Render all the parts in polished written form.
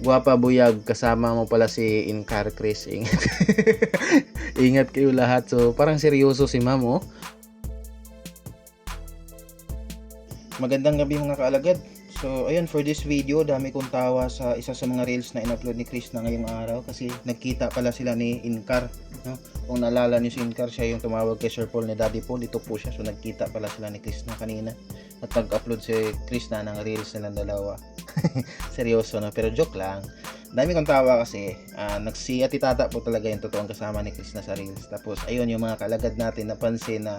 Guwapa Buyag, kasama mo pala si Incar Chris. Ingat. Ingat kayo lahat. So, parang seryoso si ma'am, oh. Magandang gabi mga kaalagad. So, ayun, for this video, dami kong tawa sa isa sa mga reels na in-upload ni Chris na ngayong araw kasi nagkita pala sila ni Incar, no? Kung naalala niyo si Incar, siya yung tumawag kay Sir Paul ni Daddy Paul, ito po siya. So, nagkita pala sila ni Chris na kanina at nag-upload si Chris na ng reels nilang dalawa. Seryoso na, pero joke lang. Dami kong tawa kasi si Ate Tata po talaga yung totoong kasama ni Chris na sa reels. Tapos, ayun, yung mga kaalagad natin napansin na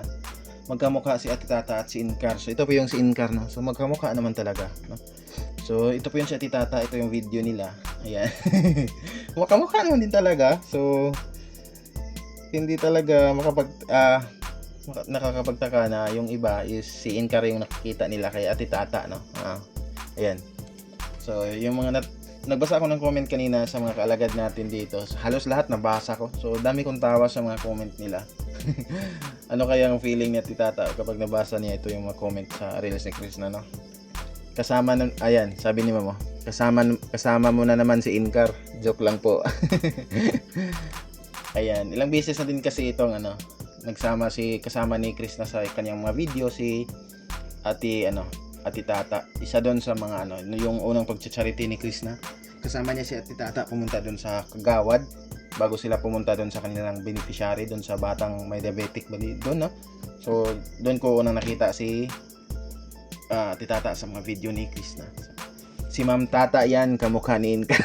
magkamukha si Ate Tata at si Incar. So ito po yung si Incar, no? So magkamukha naman talaga, no? So ito po yung si Ate Tata, ito yung video nila. Ayan. Magkamukha naman din talaga. So hindi talaga nakakapagtaka na yung iba is si Incar yung nakikita nila kay Ate Tata, no? Ayan. So yung mga nagbasa ako ng comment kanina sa mga kaalagad natin dito. So, halos lahat nabasa ko. So dami kong tawa sa mga comment nila. Ano kaya ang feeling ni Ate Tata kapag nabasa niya ito yung mga comment sa reels ni Chris na, no? Kasama na, ayan, sabi ni Mamo, kasama mo na naman si Incar. Joke lang po. Ayan, ilang beses na din kasi itong kasama ni Chris na sa kanyang mga video si Ate Tata. Isa doon sa mga yung unang pagcha-charity ni Chris na. Kasama niya si Ate Tata pumunta doon sa Kagawad bago sila pumunta doon sa kanilang beneficiary doon sa batang may diabetic doon, no? So doon ko unang nakita si Ate Tata sa mga video ni Chris na. Si Ma'am Tata yan, kamukha ni Inka.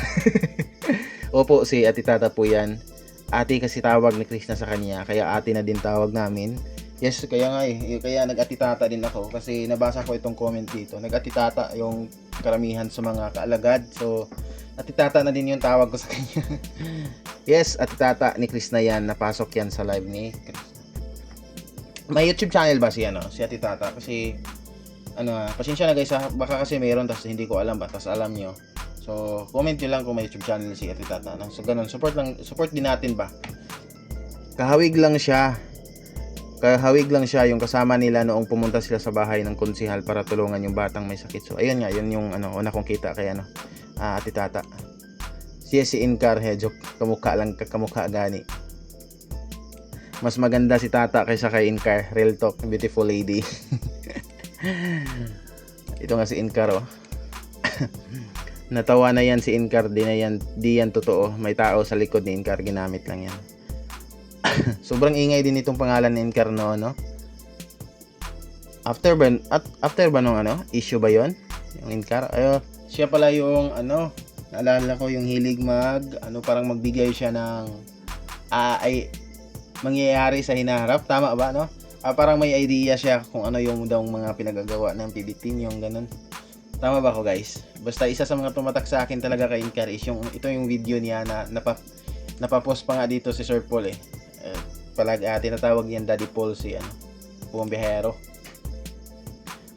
Opo, si Ate Tata po yan. Ate kasi tawag ni Chris na sa kanya, kaya ate na din tawag namin. Yes, kaya nga kaya nag-Ate Tata din ako kasi nabasa ko itong comment dito. Nag-Ate Tata yung karamihan sa mga kaalagad. So Ate Tata na din yung tawag ko sa kanya. Yes, Ate Tata ni Chris na yan. Napasok yan sa live ni Chris. May YouTube channel ba si Ate Tata? Kasi pasensya na guys, baka kasi mayroon tapos hindi ko alam ba, tapos alam nyo. So comment nyo lang kung may YouTube channel si Ate Tata, no? So ganun, support din natin ba. Kahawig lang siya yung kasama nila noong pumunta sila sa bahay ng konsihal para tulungan yung batang may sakit. So ayun nga, yun yung una kong kita kay Ate Tata. Si Incar, joke, kamukha gani. Mas maganda si Tata kaysa kay Incar. Real talk, beautiful lady. Ito nga si Incar, oh. Natawa na yan si Incar, di yan totoo. May tao sa likod ni Incar, ginamit lang yan. Sobrang ingay din itong pangalan ni Incar, no? After ba nung issue ba yon? Yung Incar, siya pala yung naalala ko yung hilig parang magbigay siya ng mangyayari sa hinaharap, tama ba, no? Parang may idea siya kung ano yung daw mga pinagagawa ng PBT, yung ganun. Tama ba ko, guys? Basta isa sa mga tumatak sa akin talaga kay Incar is ito yung video niya na napapost pa nga dito si Sir Paul tinatawag niyan Daddy Paul si Bumbihero.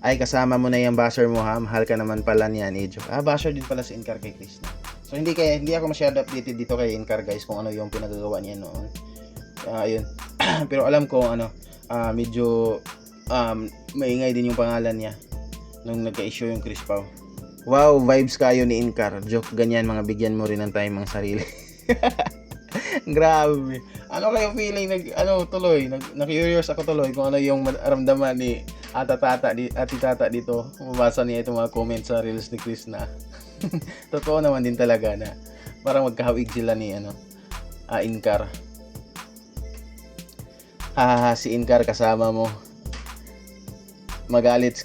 Ay, kasama mo na yung basher mo, ha? Mahal ka naman pala niyan, joke. Basher din pala si Incar kay Chris na. So hindi ako masyado updated dito kay Incar, guys, kung ano yung pinagagawa niya noon. Ayun. Pero alam ko medyo maingay din yung pangalan niya nung nagka-issue yung Chris Pao. Wow, vibes kayo ni Incar. Joke, ganyan, mga bigyan mo rin ng time ang sarili. Grabe. Ano kayo feeling na-curious ako tuloy kung ano yung maramdaman ni Ate Tata dito. Mabasa niya itong mga comments sa reels ni Chris na. Totoo naman din talaga na parang magkahawig sila ni Incar. Si Incar kasama mo. Magalit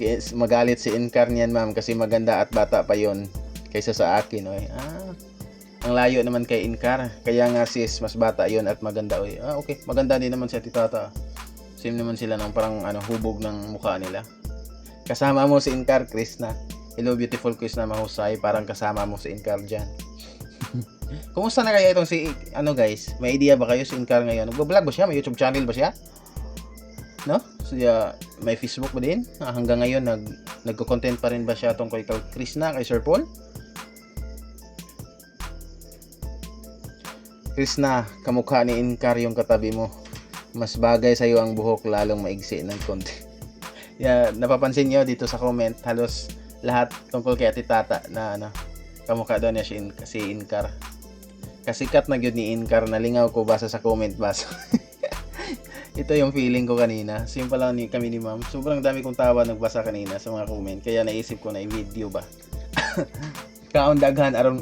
si Incar niyan, ma'am, kasi maganda at bata pa yon kaysa sa akin, oy. Ang layo naman kay Incar. Kaya nga sis, mas bata yon at maganda, oy. Okay, maganda din naman si Ate Tata. Same naman sila ng parang hubog ng mukha nila. Kasama mo si Incar, Chris na. Hello, beautiful Chris na mahusay. Parang kasama mo si Incar dyan. Kumusta na kaya itong si guys? May idea ba kayo si Incar ngayon? Nagbablog ba siya? May YouTube channel ba siya? No? So, may Facebook ba din? Hanggang ngayon nagko-content pa rin ba siya tungkol kay Chris na, kay Sir Paul? Chris na, kamukha ni Incar yung katabi mo. Mas bagay sa iyo ang buhok, lalong maigsi ng konti. Napapansin niyo dito sa comment, halos lahat tungkol kay Ate Tata na Kamukha daw niya si Inkar. Kasikat na gyud ni Inkar, nalingaw ko basa sa comment basa. Ito yung feeling ko kanina. Simple lang kami ni ma'am. Sobrang dami kong tawa nagbasa kanina sa mga comment. Kaya naisip ko na i-video ba. Kaon daghan aron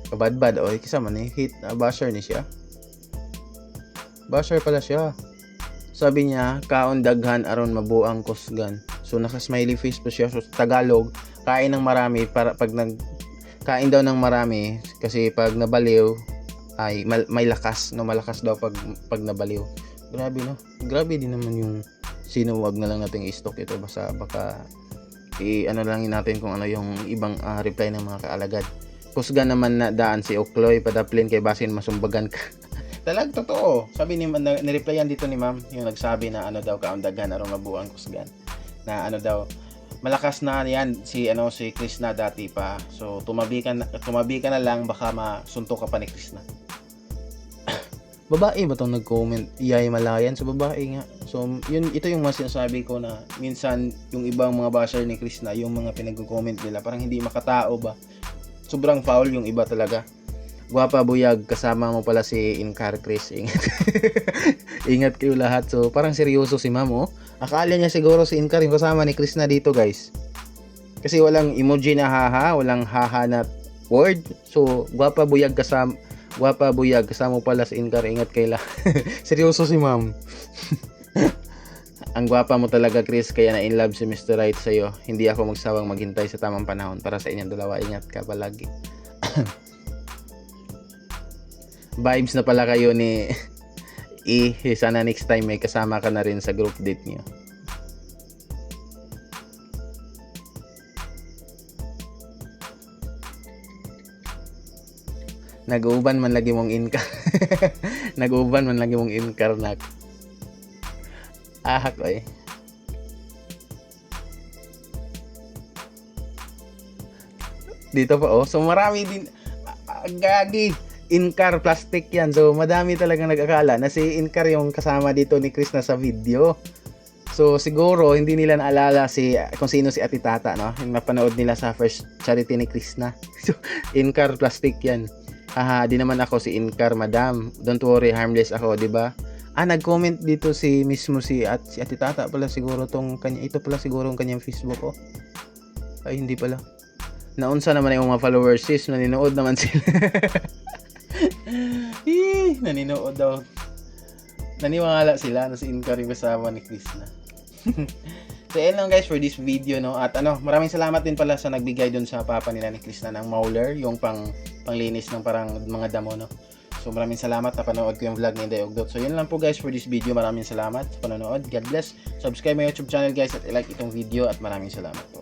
kabadbad oy kisa man hit basher ni siya. Basher pala siya. Sabi niya kaon daghan aron mabuang kusgan. So naka-smiley face pa siya. So Tagalog, kain ng marami para pag kain daw ng marami kasi pag nabaliw ay may lakas, no, malakas daw pag nabaliw. Grabe no. Grabe din naman yung wag na lang nating i-stock ito baka ano lang natin kung ano yung ibang reply ng mga kaalagad. Kusgan naman na daan si Okloy padaplin kay basin masumbagan ka. Talag totoo. Sabi ni-replyan dito ni ma'am yung nagsabi na ano daw kaundagan aron mabuang kusgan. Na ano daw malakas na yan si Krishna dati pa. So tumabi ka na lang baka masuntok ka pa ni Krishna. Babae ba tong nag-comment? Iyay malayan sa babae nga. So ito yung mas sinasabi ko na minsan yung ibang mga basher ni Krishna, yung mga pinag-comment nila parang hindi makatao ba. Sobrang foul yung iba talaga. Gwapa buyag, kasama mo pala si Inkar Chris. Ingat. Ingat kayo lahat. So parang seryoso si ma'am oh. Akala niya siguro si Inkar yung kasama ni Krishna dito guys. Kasi walang emoji na haha, walang haha na word. So gwapa buyag kasama mo pala si Inkar. Ingat kayo lahat. Seryoso si ma'am. Ang gwapa mo talaga Chris, kaya na in love si Mr. Right sa'yo. Hindi ako magsawang maghintay sa tamang panahon para sa inyong dalawa. Ingat ka palagi. Vibes na pala kayo ni sana next time may kasama ka na rin sa group date niyo. Nag-uuban man lagi mong Inkar. Nag-uuban man lagi mong Inkar nak. Ahak ay. Dito pa oh. So marami din gagi. Inkar plastic yan. So madami talagang nag-akala na si Inkar yung kasama dito ni Krishna sa video. So siguro hindi nila naalala kung sino si Ati Tata, no? Yung napanood nila sa first charity ni Krishna. So Inkar plastic yan. Haha, di naman ako si Inkar, madam. Don't worry, harmless ako, di ba? Nag-comment dito si Ati Tata pala siguro ito pala siguro ang kanyang Facebook oh. Ay hindi pala. Naunsa naman yung mga followers sis, naninood naman sila. Naninood daw. Naniwala sila na si Inkar yung kasama ni Krishna. So yan lang guys for this video, no. At maraming salamat din pala sa nagbigay dun sa papa nila ni Krishna ng Mauler, yung panglinis ng parang mga damo, no. So maraming salamat na panood ko yung vlog ni Inday Ugdot. So yun lang po guys for this video. Maraming salamat sa panonood. God bless. Subscribe my YouTube channel guys at i-like itong video at maraming salamat po.